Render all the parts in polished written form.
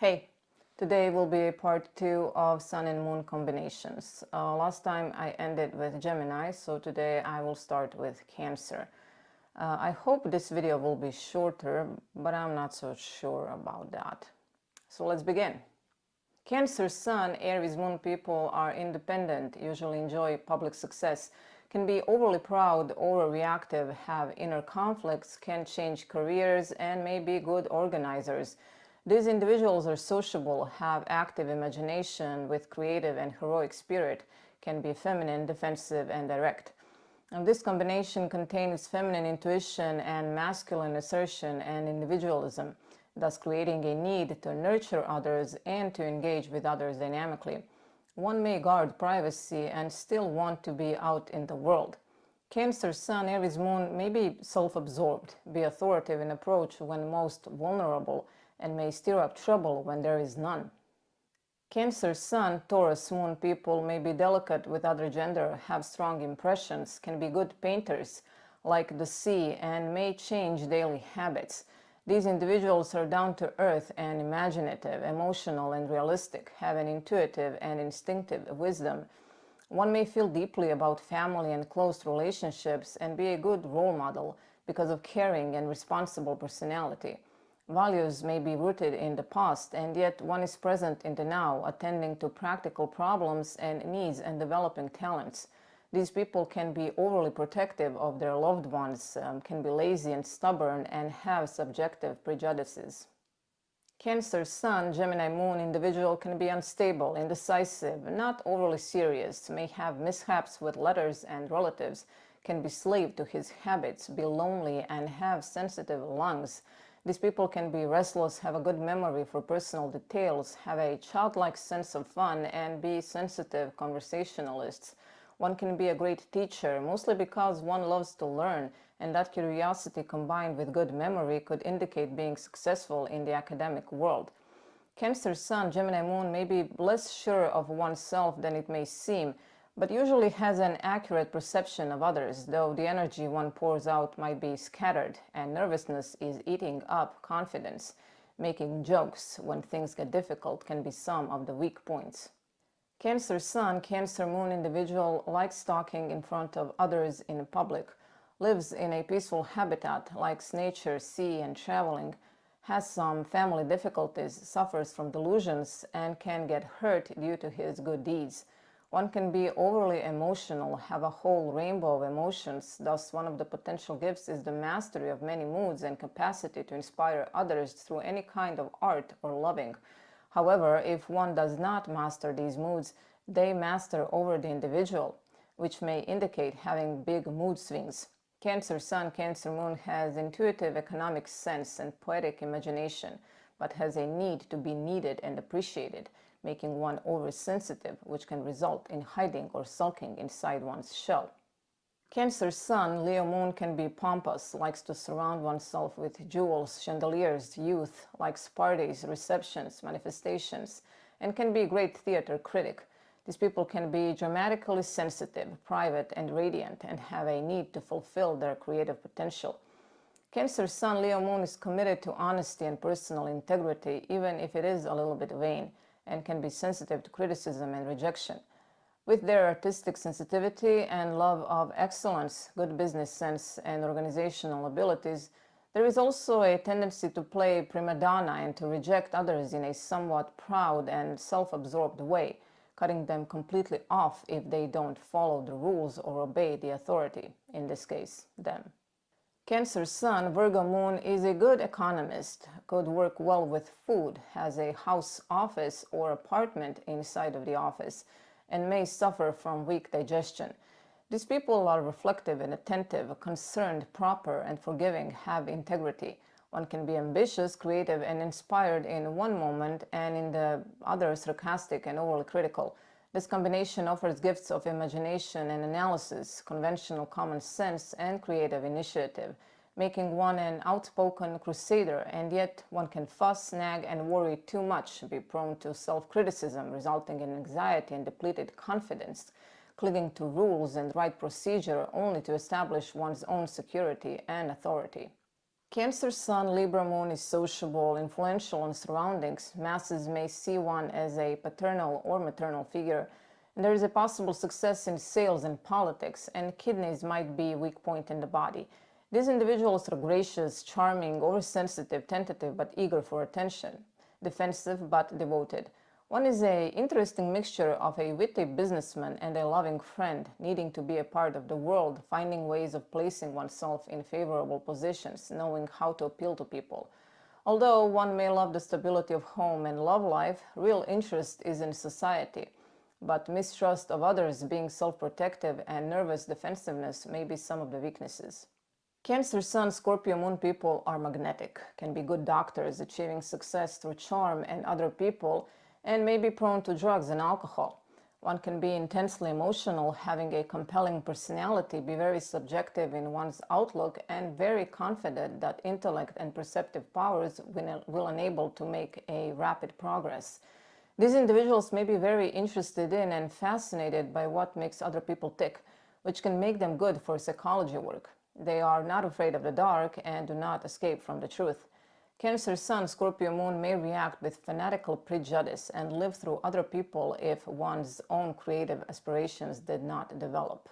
Hey, today will be part 2 of Sun and Moon combinations. Last time I ended with Gemini, so today I will start with Cancer. I hope this video will be shorter, but I'm not so sure about that. So let's begin. Cancer Sun, Aries Moon people are independent, usually enjoy public success, can be overly proud, overreactive, have inner conflicts, can change careers, and may be good organizers. These individuals are sociable, have active imagination with creative and heroic spirit, can be feminine, defensive, and direct. And this combination contains feminine intuition and masculine assertion and individualism, thus creating a need to nurture others and to engage with others dynamically. One may guard privacy and still want to be out in the world. Cancer Sun, Aries Moon may be self-absorbed, be authoritative in approach when most vulnerable, and may stir up trouble when there is none. Cancer Sun, Taurus Moon people may be delicate with other gender, have strong impressions, can be good painters, like the sea, and may change daily habits. These individuals are down to earth and imaginative, emotional and realistic, have an intuitive and instinctive wisdom. One may feel deeply about family and close relationships and be a good role model because of caring and responsible personality. Values may be rooted in the past, and yet one is present in the now, attending to practical problems and needs and developing talents. These people can be overly protective of their loved ones, can be lazy and stubborn, and have subjective prejudices. Cancer Sun, Gemini Moon individual can be unstable, indecisive, not overly serious, may have mishaps with letters and relatives, can be slave to his habits, be lonely, and have sensitive lungs. These people can be restless, have a good memory for personal details, have a childlike sense of fun, and be sensitive conversationalists. One can be a great teacher, mostly because one loves to learn, and that curiosity combined with good memory could indicate being successful in the academic world. Cancer Sun, Gemini Moon may be less sure of oneself than it may seem, but usually has an accurate perception of others, though the energy one pours out might be scattered, and nervousness is eating up confidence. Making jokes when things get difficult can be some of the weak points. Cancer Sun, Cancer Moon individual likes talking in front of others in public, lives in a peaceful habitat, likes nature, sea, and traveling, has some family difficulties, suffers from delusions, and can get hurt due to his good deeds. One can be overly emotional, have a whole rainbow of emotions, thus one of the potential gifts is the mastery of many moods and capacity to inspire others through any kind of art or loving. However, if one does not master these moods, they master over the individual, which may indicate having big mood swings. Cancer Sun, Cancer Moon has intuitive economic sense and poetic imagination, but has a need to be needed and appreciated, making one oversensitive, which can result in hiding or sulking inside one's shell. Cancer Sun, Leo Moon can be pompous, likes to surround oneself with jewels, chandeliers, youth, likes parties, receptions, manifestations, and can be a great theater critic. These people can be dramatically sensitive, private, and radiant, and have a need to fulfill their creative potential. Cancer Sun, Leo Moon is committed to honesty and personal integrity, even if it is a little bit vain, and can be sensitive to criticism and rejection. With their artistic sensitivity and love of excellence, good business sense, and organizational abilities, there is also a tendency to play prima donna and to reject others in a somewhat proud and self-absorbed way, cutting them completely off if they don't follow the rules or obey the authority, in this case, them. Cancer Sun, Virgo Moon is a good economist, could work well with food, has a house, office, or apartment inside of the office, and may suffer from weak digestion. These people are reflective and attentive, concerned, proper, and forgiving, have integrity. One can be ambitious, creative, and inspired in one moment, and in the other sarcastic and overly critical. This combination offers gifts of imagination and analysis, conventional common sense, and creative initiative, making one an outspoken crusader, and yet one can fuss, nag, and worry too much, be prone to self-criticism, resulting in anxiety and depleted confidence, clinging to rules and right procedure only to establish one's own security and authority. Cancer Sun, Libra Moon is sociable, influential in surroundings. Masses may see one as a paternal or maternal figure, and there is a possible success in sales and politics, and kidneys might be a weak point in the body. These individuals are gracious, charming, oversensitive, tentative, but eager for attention, defensive but devoted. One is an interesting mixture of a witty businessman and a loving friend, needing to be a part of the world, finding ways of placing oneself in favorable positions, knowing how to appeal to people. Although one may love the stability of home and love life, real interest is in society. But mistrust of others, being self-protective, and nervous defensiveness may be some of the weaknesses. Cancer Sun, Scorpio Moon people are magnetic, can be good doctors, achieving success through charm and other people, and may be prone to drugs and alcohol. One can be intensely emotional, having a compelling personality, be very subjective in one's outlook, and very confident that intellect and perceptive powers will enable to make a rapid progress. These individuals may be very interested in and fascinated by what makes other people tick, which can make them good for psychology work. They are not afraid of the dark and do not escape from the truth. Cancer Sun, Scorpio Moon may react with fanatical prejudice and live through other people if one's own creative aspirations did not develop.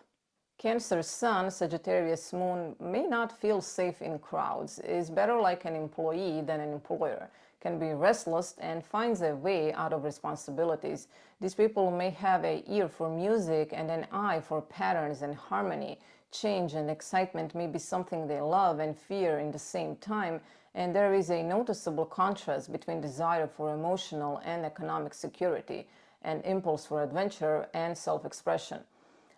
Cancer Sun, Sagittarius Moon may not feel safe in crowds, is better like an employee than an employer, can be restless and finds a way out of responsibilities. These people may have an ear for music and an eye for patterns and harmony. Change and excitement may be something they love and fear in the same time, and there is a noticeable contrast between desire for emotional and economic security, and impulse for adventure and self-expression.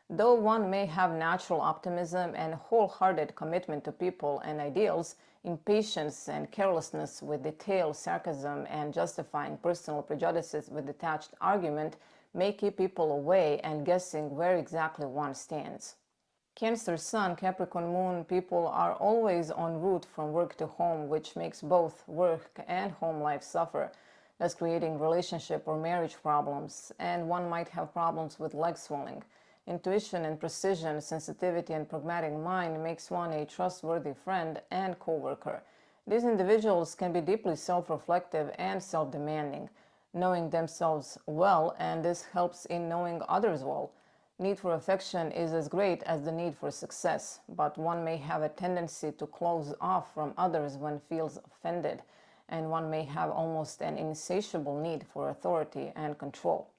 Though one may have natural optimism and wholehearted commitment to people and ideals, impatience and carelessness with detail, sarcasm, and justifying personal prejudices with detached argument may keep people away and guessing where exactly one stands. Cancer Sun, Capricorn Moon people are always en route from work to home, which makes both work and home life suffer, thus creating relationship or marriage problems, and one might have problems with leg swelling. Intuition and precision, sensitivity and pragmatic mind makes one a trustworthy friend and co-worker. These individuals can be deeply self-reflective and self-demanding, knowing themselves well, and this helps in knowing others well. Need for affection is as great as the need for success, but one may have a tendency to close off from others when feels offended, and one may have almost an insatiable need for authority and control.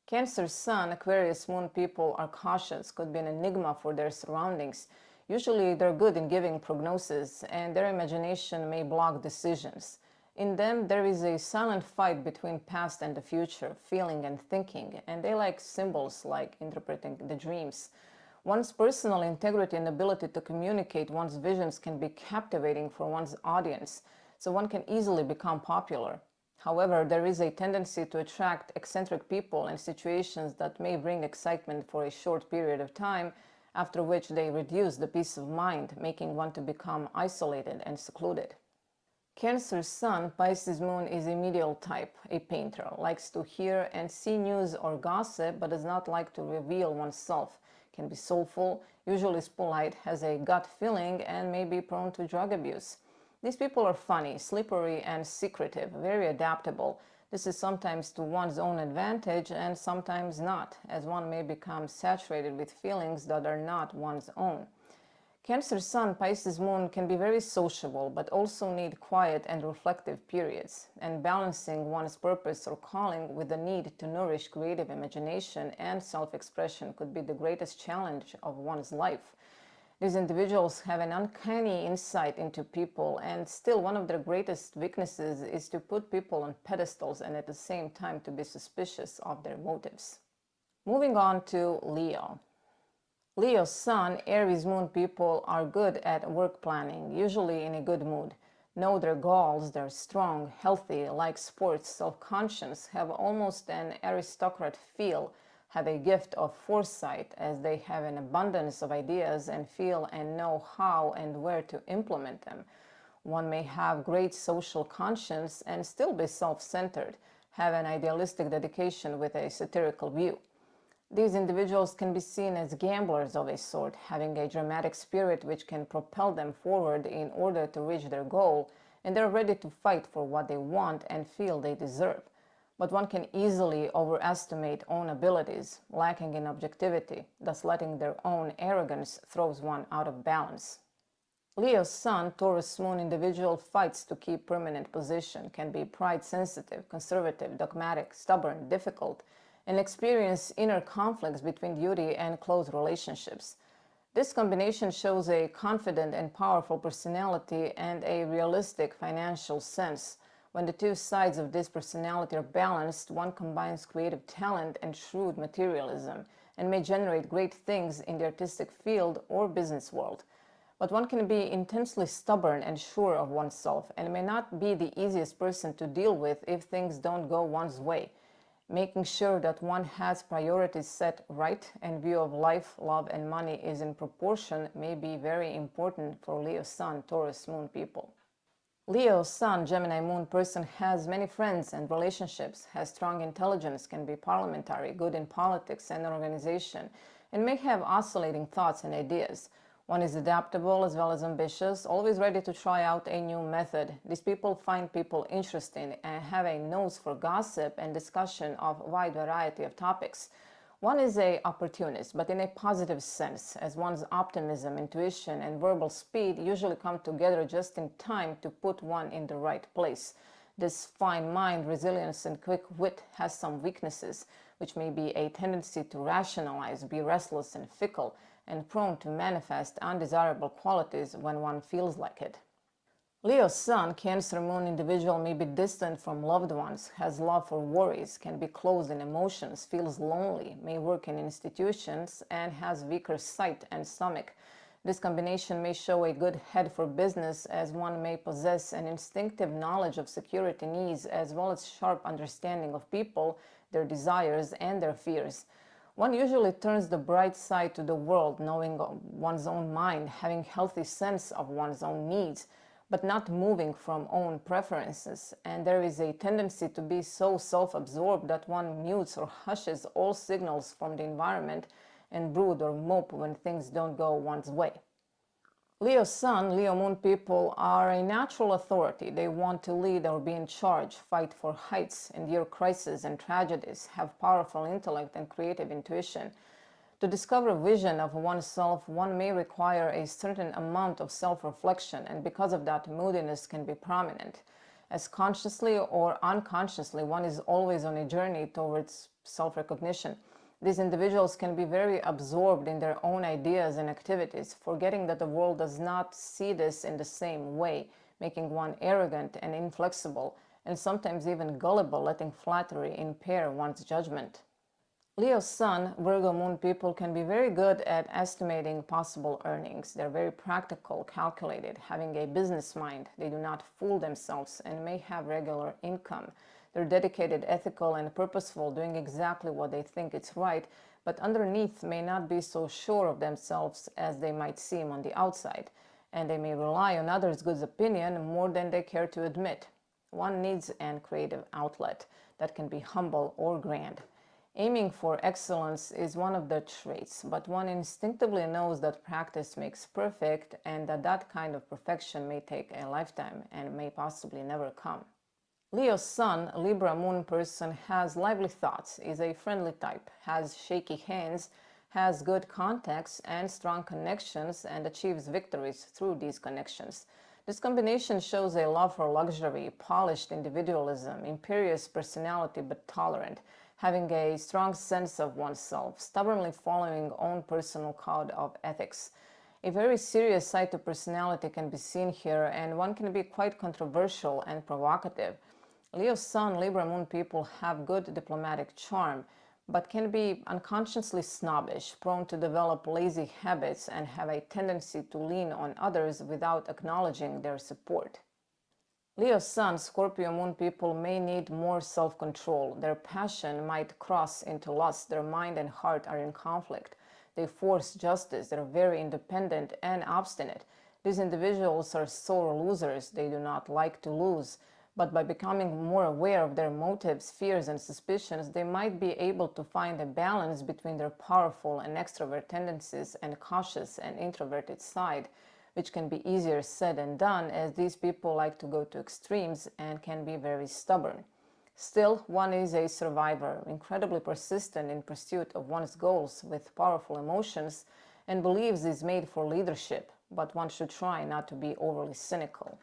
Cancer Sun, Aquarius Moon people are cautious, could be an enigma for their surroundings. Usually they're good in giving prognosis, and their imagination may block decisions. In them, there is a silent fight between past and the future, feeling and thinking, and they like symbols, like interpreting the dreams. One's personal integrity and ability to communicate one's visions can be captivating for one's audience, so one can easily become popular. However, there is a tendency to attract eccentric people and situations that may bring excitement for a short period of time, after which they reduce the peace of mind, making one to become isolated and secluded. Cancer Sun, Pisces Moon is a medial type, a painter, likes to hear and see news or gossip, but does not like to reveal oneself, can be soulful, usually is polite, has a gut feeling, and may be prone to drug abuse. These people are funny, slippery, and secretive, very adaptable. This is sometimes to one's own advantage and sometimes not, as one may become saturated with feelings that are not one's own. Cancer Sun, Pisces Moon can be very sociable, but also need quiet and reflective periods, and balancing one's purpose or calling with the need to nourish creative imagination and self-expression could be the greatest challenge of one's life. These individuals have an uncanny insight into people, and still one of their greatest weaknesses is to put people on pedestals and at the same time to be suspicious of their motives. Moving on to Leo. Leo Sun, Aries Moon people are good at work planning, usually in a good mood. Know their goals, they're strong, healthy, like sports, self-conscious, have almost an aristocrat feel, have a gift of foresight as they have an abundance of ideas and feel and know how and where to implement them. One may have great social conscience and still be self-centered, have an idealistic dedication with a satirical view. These individuals can be seen as gamblers of a sort, having a dramatic spirit which can propel them forward in order to reach their goal, and they're ready to fight for what they want and feel they deserve. But one can easily overestimate own abilities, lacking in objectivity, thus letting their own arrogance throws one out of balance. Leo's Sun, Taurus Moon individual fights to keep permanent position, can be pride-sensitive, conservative, dogmatic, stubborn, difficult, and experience inner conflicts between duty and close relationships. This combination shows a confident and powerful personality and a realistic financial sense. When the two sides of this personality are balanced, one combines creative talent and shrewd materialism and may generate great things in the artistic field or business world. But one can be intensely stubborn and sure of oneself and may not be the easiest person to deal with if things don't go one's way. Making sure that one has priorities set right and view of life, love, and money is in proportion may be very important for Leo Sun, Taurus Moon people. Leo Sun, Gemini Moon person has many friends and relationships, has strong intelligence, can be parliamentary, good in politics and organization, and may have oscillating thoughts and ideas. One is adaptable as well as ambitious, always ready to try out a new method. These people find people interesting and have a nose for gossip and discussion of a wide variety of topics. One is an opportunist, but in a positive sense, as one's optimism, intuition, and verbal speed usually come together just in time to put one in the right place. This fine mind, resilience, and quick wit has some weaknesses, which may be a tendency to rationalize, be restless and fickle, and prone to manifest undesirable qualities when one feels like it. Leo's Sun, Cancer Moon individual may be distant from loved ones, has love for worries, can be closed in emotions, feels lonely, may work in institutions, and has weaker sight and stomach. This combination may show a good head for business, as one may possess an instinctive knowledge of security needs as well as sharp understanding of people, their desires, and their fears. One usually turns the bright side to the world, knowing one's own mind, having healthy sense of one's own needs, but not moving from own preferences. And there is a tendency to be so self-absorbed that one mutes or hushes all signals from the environment and brood or mope when things don't go one's way. Leo Sun, Leo Moon people are a natural authority. They want to lead or be in charge, fight for heights, endure crises and tragedies, have powerful intellect and creative intuition. To discover vision of oneself, one may require a certain amount of self-reflection, and because of that, moodiness can be prominent. As consciously or unconsciously, one is always on a journey towards self-recognition. These individuals can be very absorbed in their own ideas and activities, forgetting that the world does not see this in the same way, making one arrogant and inflexible, and sometimes even gullible, letting flattery impair one's judgment. Leo Sun, Virgo Moon people can be very good at estimating possible earnings. They're very practical, calculated, having a business mind. They do not fool themselves and may have regular income. They're dedicated, ethical, and purposeful, doing exactly what they think is right, but underneath may not be so sure of themselves as they might seem on the outside, and they may rely on others' good opinion more than they care to admit. One needs an creative outlet that can be humble or grand. Aiming for excellence is one of the traits, but one instinctively knows that practice makes perfect and that that kind of perfection may take a lifetime and may possibly never come. Leo's Sun, Libra Moon person, has lively thoughts, is a friendly type, has shaky hands, has good contacts and strong connections, and achieves victories through these connections. This combination shows a love for luxury, polished individualism, imperious personality but tolerant, having a strong sense of oneself, stubbornly following own personal code of ethics. A very serious side to personality can be seen here, and one can be quite controversial and provocative. Leo Sun, Libra Moon people have good diplomatic charm, but can be unconsciously snobbish, prone to develop lazy habits, and have a tendency to lean on others without acknowledging their support. Leo Sun, Scorpio Moon people may need more self-control. Their passion might cross into lust. Their mind and heart are in conflict. They force justice. They're very independent and obstinate. These individuals are sore losers. They do not like to lose, But by becoming more aware of their motives, fears, and suspicions, they might be able to find a balance between their powerful and extrovert tendencies and cautious and introverted side, which can be easier said than done, as these people like to go to extremes and can be very stubborn. Still, one is a survivor, incredibly persistent in pursuit of one's goals with powerful emotions, and believes is made for leadership, but one should try not to be overly cynical.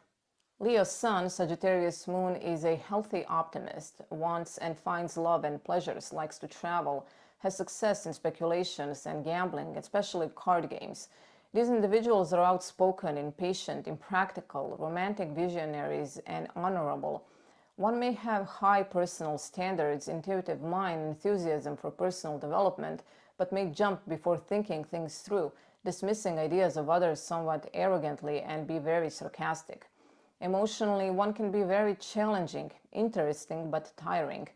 Leo Sun, Sagittarius Moon, is a healthy optimist, wants and finds love and pleasures, likes to travel, has success in speculations and gambling, especially card games. These individuals are outspoken, impatient, impractical, romantic visionaries, and honorable. One may have high personal standards, intuitive mind, enthusiasm for personal development, but may jump before thinking things through, dismissing ideas of others somewhat arrogantly and be very sarcastic. Emotionally, one can be very challenging, interesting, but tiring.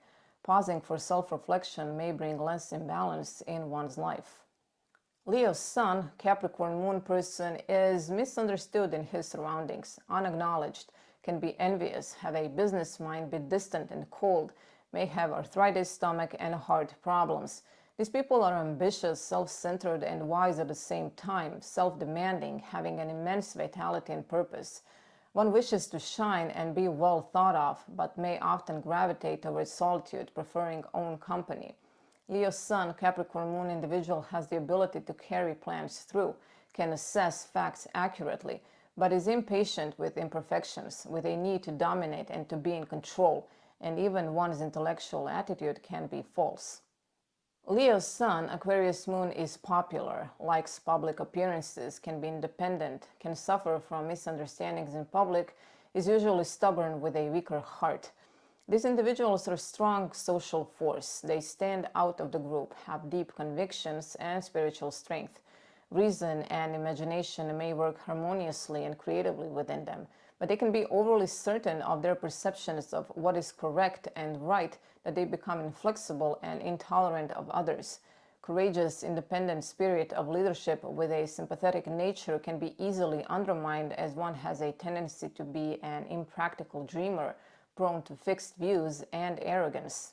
Pausing for self-reflection may bring less imbalance in one's life. Leo's Sun, Capricorn Moon person, is misunderstood in his surroundings, unacknowledged, can be envious, have a business mind, be distant and cold, may have arthritis, stomach, and heart problems. These people are ambitious, self-centered, and wise at the same time, self-demanding, having an immense vitality and purpose. One wishes to shine and be well thought of, but may often gravitate towards solitude, preferring own company. Leo's Sun, Capricorn Moon individual has the ability to carry plans through, can assess facts accurately, but is impatient with imperfections, with a need to dominate and to be in control, and even one's intellectual attitude can be false. Leo's Sun, Aquarius Moon, is popular, likes public appearances, can be independent, can suffer from misunderstandings in public, is usually stubborn with a weaker heart. These individuals are a strong social force. They stand out of the group, have deep convictions and spiritual strength. Reason and imagination may work harmoniously and creatively within them, but they can be overly certain of their perceptions of what is correct and right that they become inflexible and intolerant of others. Courageous, independent spirit of leadership with a sympathetic nature can be easily undermined, as one has a tendency to be an impractical dreamer, prone to fixed views and arrogance.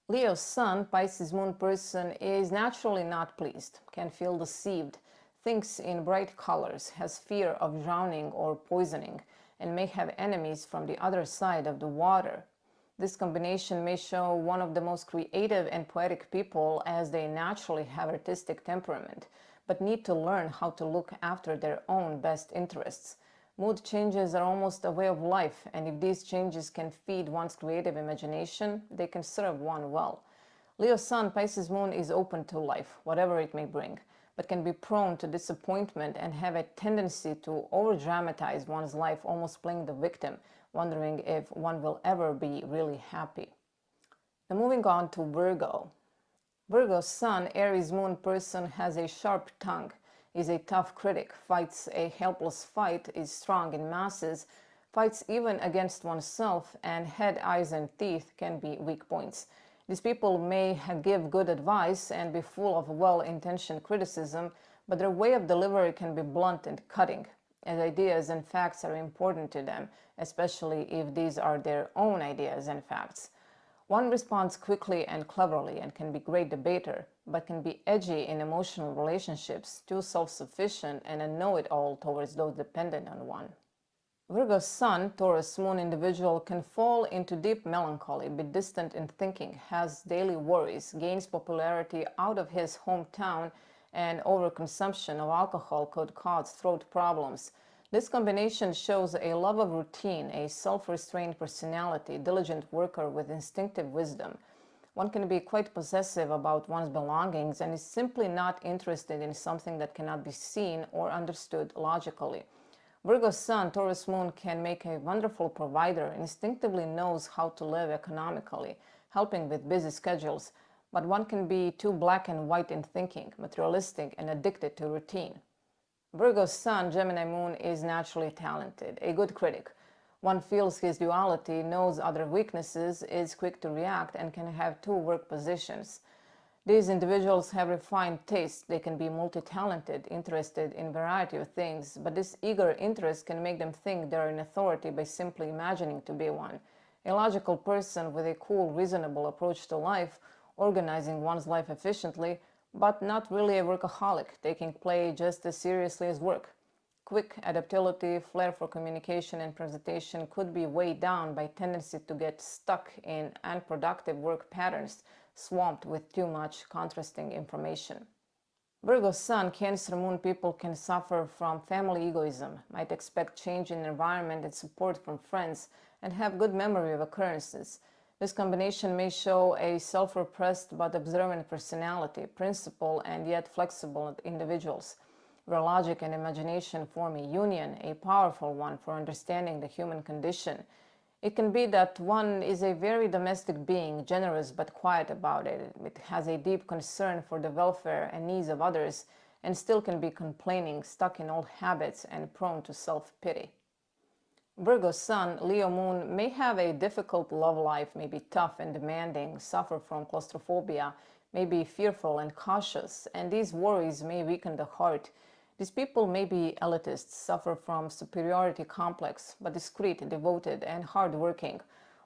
Leo's Sun, Pisces Moon person, is naturally not pleased, can feel deceived, thinks in bright colors, has fear of drowning or poisoning, and may have enemies from the other side of the water. This combination may show one of the most creative and poetic people, as they naturally have artistic temperament, but need to learn how to look after their own best interests. Mood changes are almost a way of life, and if these changes can feed one's creative imagination, they can serve one well. Leo Sun, Pisces Moon is open to life, whatever it may bring, but can be prone to disappointment and have a tendency to over-dramatize one's life, almost playing the victim, wondering if one will ever be really happy. Now moving on to Virgo. Virgo Sun, Aries Moon person has a sharp tongue, is a tough critic, fights a helpless fight, is strong in masses, fights even against oneself, and head, eyes, and teeth can be weak points. These people may give good advice and be full of well-intentioned criticism, but their way of delivery can be blunt and cutting, as ideas and facts are important to them, especially if these are their own ideas and facts. One responds quickly and cleverly and can be a great debater, but can be edgy in emotional relationships, too self-sufficient, and a know-it-all towards those dependent on one. Virgo Sun, Taurus Moon individual can fall into deep melancholy, be distant in thinking, has daily worries, gains popularity out of his hometown, and overconsumption of alcohol could cause throat problems. This combination shows a love of routine, a self-restrained personality, diligent worker with instinctive wisdom. One can be quite possessive about one's belongings and is simply not interested in something that cannot be seen or understood logically. Virgo Sun, Taurus Moon can make a wonderful provider, instinctively knows how to live economically, helping with busy schedules, but one can be too black and white in thinking, materialistic, and addicted to routine. Virgo Sun, Gemini Moon is naturally talented, a good critic. One feels his duality, knows other weaknesses, is quick to react, and can have two work positions. These individuals have refined tastes. They can be multi-talented, interested in a variety of things, but this eager interest can make them think they're in authority by simply imagining to be one. A logical person with a cool, reasonable approach to life, organizing one's life efficiently, but not really a workaholic, taking play just as seriously as work. Quick adaptability, flair for communication and presentation could be weighed down by tendency to get stuck in unproductive work patterns, swamped with too much contrasting information. Virgo Sun, Cancer Moon people can suffer from family egoism, might expect change in environment and support from friends, and have good memory of occurrences. This combination may show a self-repressed but observant personality, principled and yet flexible individuals, where logic and imagination form a union, a powerful one for understanding the human condition. It can be that one is a very domestic being, generous but quiet about it. It has a deep concern for the welfare and needs of others, and still can be complaining, stuck in old habits, and prone to self-pity. Virgo Sun, Leo Moon may have a difficult love life, may be tough and demanding, suffer from claustrophobia, may be fearful and cautious, and these worries may weaken the heart. These people may be elitists, suffer from superiority complex, but discreet, devoted, and hard-working.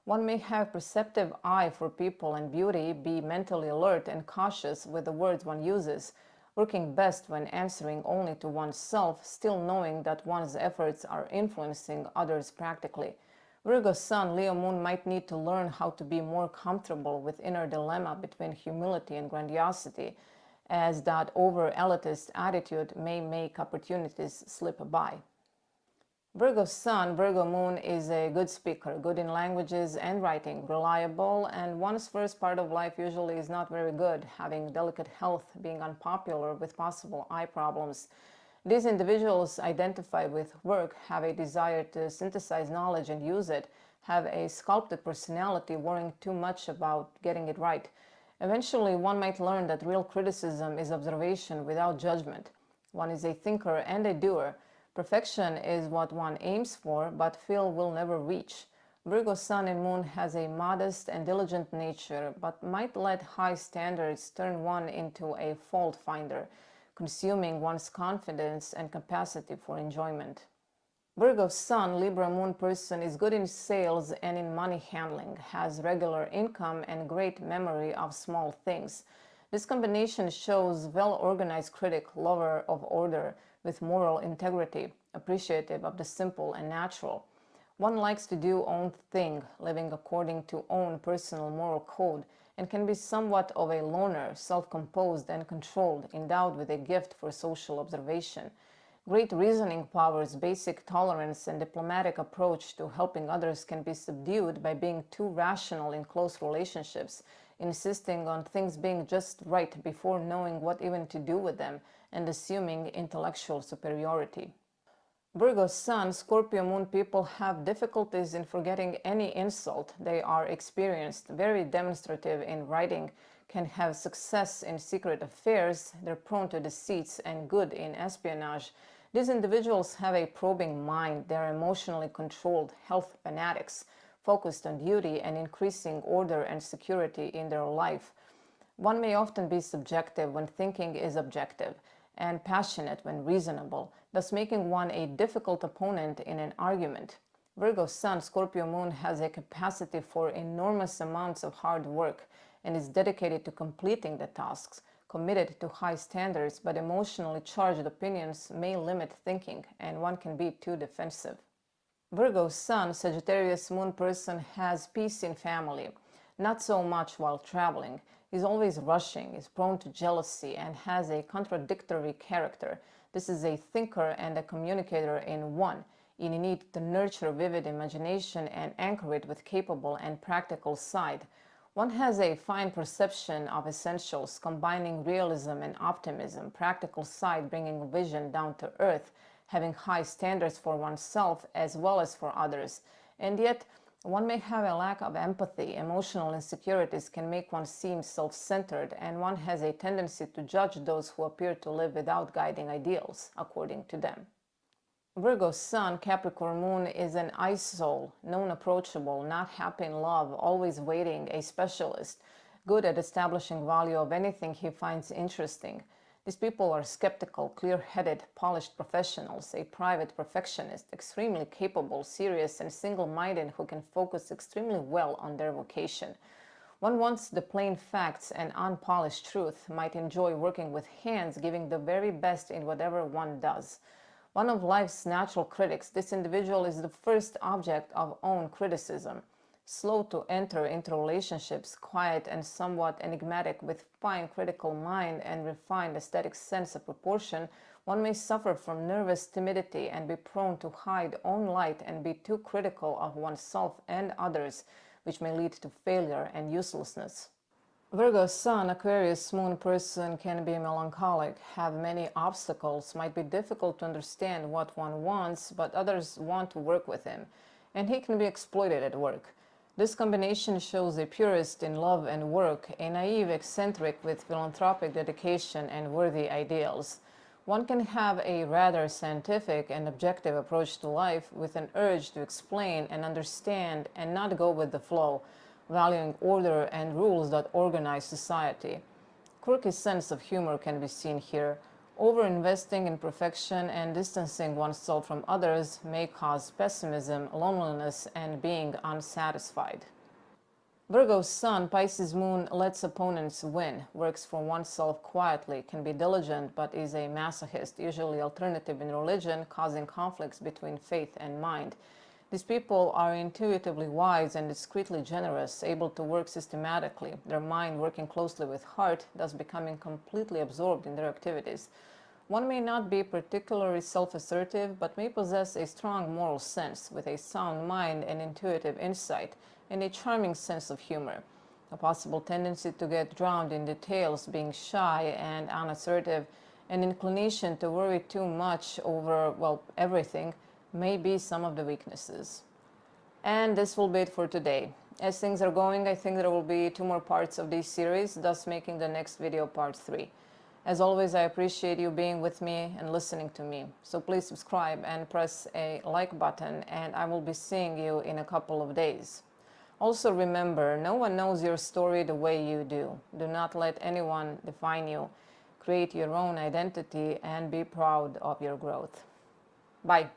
One may have perceptive eye for people and beauty, be mentally alert and cautious with the words one uses, working best when answering only to oneself, still knowing that one's efforts are influencing others practically. Virgo Sun, Leo Moon might need to learn how to be more comfortable with inner dilemma between humility and grandiosity, as that over-elitist attitude may make opportunities slip by. Virgo Sun, Virgo Moon is a good speaker, good in languages and writing, reliable, and one's first part of life usually is not very good, having delicate health, being unpopular with possible eye problems. These individuals identify with work, have a desire to synthesize knowledge and use it, have a sculpted personality, worrying too much about getting it right. Eventually, one might learn that real criticism is observation without judgment. One is a thinker and a doer. Perfection is what one aims for, but Phil will never reach. Virgo Sun and Moon has a modest and diligent nature, but might let high standards turn one into a fault finder, consuming one's confidence and capacity for enjoyment. Virgo Sun, Libra Moon person is good in sales and in money handling, has regular income and great memory of small things. This combination shows well-organized critic, lover of order, with moral integrity, appreciative of the simple and natural. One likes to do own thing, living according to own personal moral code, and can be somewhat of a loner, self-composed and controlled, endowed with a gift for social observation. Great reasoning powers, basic tolerance, and diplomatic approach to helping others can be subdued by being too rational in close relationships, insisting on things being just right before knowing what even to do with them, and assuming intellectual superiority. Virgo Sun, Scorpio Moon people have difficulties in forgetting any insult they are experienced, very demonstrative in writing, can have success in secret affairs, they're prone to deceits and good in espionage. These individuals have a probing mind, they're emotionally controlled, health fanatics, focused on duty and increasing order and security in their life. One may often be subjective when thinking is objective, and passionate when reasonable, thus making one a difficult opponent in an argument. Virgo Sun, Scorpio Moon has a capacity for enormous amounts of hard work and is dedicated to completing the tasks, committed to high standards, but emotionally charged opinions may limit thinking, and one can be too defensive. Virgo Sun, Sagittarius Moon person has peace in family, not so much while traveling, is always rushing, is prone to jealousy, and has a contradictory character. This is a thinker and a communicator in one, in need to nurture vivid imagination and anchor it with capable and practical side. One has a fine perception of essentials, combining realism and optimism, practical side bringing vision down to earth, having high standards for oneself as well as for others. And yet, one may have a lack of empathy. Emotional insecurities can make one seem self-centered, and one has a tendency to judge those who appear to live without guiding ideals, according to them. Virgo Sun, Capricorn Moon is an ice soul, non-approachable, not happy in love, always waiting, a specialist, good at establishing value of anything he finds interesting. These people are skeptical, clear-headed, polished professionals, a private perfectionist, extremely capable, serious, and single-minded who can focus extremely well on their vocation. One wants the plain facts and unpolished truth, might enjoy working with hands, giving the very best in whatever one does. One of life's natural critics, this individual is the first object of own criticism. Slow to enter into relationships, quiet and somewhat enigmatic, with fine critical mind and refined aesthetic sense of proportion, one may suffer from nervous timidity and be prone to hide own light and be too critical of oneself and others, which may lead to failure and uselessness. Virgo Sun, Aquarius Moon person can be melancholic, have many obstacles, might be difficult to understand what one wants, but others want to work with him, and he can be exploited at work. This combination shows a purist in love and work, a naive eccentric with philanthropic dedication and worthy ideals. One can have a rather scientific and objective approach to life with an urge to explain and understand and not go with the flow, valuing order and rules that organize society. Quirky sense of humor can be seen here. Over-investing in perfection and distancing oneself from others may cause pessimism, loneliness, and being unsatisfied. Virgo Sun, Pisces Moon lets opponents win, works for oneself quietly, can be diligent but is a masochist, usually alternative in religion, causing conflicts between faith and mind. These people are intuitively wise and discreetly generous, able to work systematically, their mind working closely with heart, thus becoming completely absorbed in their activities. One may not be particularly self-assertive, but may possess a strong moral sense, with a sound mind and intuitive insight, and a charming sense of humor. A possible tendency to get drowned in details, being shy and unassertive, an inclination to worry too much over, well, everything, may be some of the weaknesses. And this will be it for today. As things are going, I think there will be 2 more parts of this series, thus making the next video part 3. As always, I appreciate you being with me and listening to me. So please subscribe and press a like button, and I will be seeing you in a couple of days. Also remember, no one knows your story the way you do. Do not let anyone define you. Create your own identity and be proud of your growth. Bye.